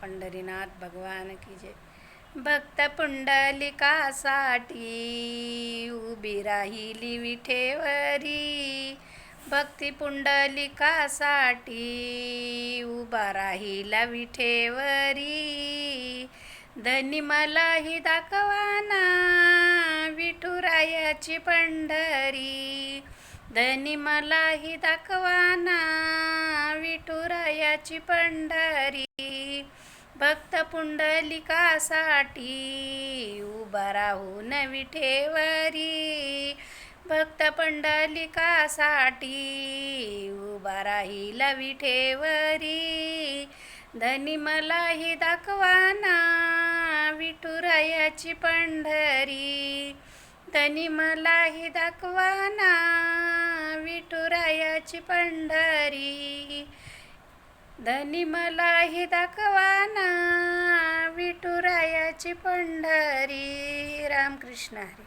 पंढरीनाथ भगवान की जय. भक्त पुंडलिकासाठी उभी राहिली विठेवरी. भक्ती पुंडलिकासाठी उभा राहिला विठेवरी. धनी मलाही दाखवाना विठुरायाची पंढरी. धनी मलाही दाखवाना विठुरायाची पंढरी. भक्त पुंडलिकासाठी उभा राहून विठेवरी. भक्त पुंडलिकासाठी उभा राहिला विठेवरी. धनी मलाही दाखवाना विठुरायाची पंढरी. धनी मलाही दाखवाना विठुरायाची पंढरी. धनी मलाही दाखवाना विठुरायाची पंढरी. रामकृष्ण हरी.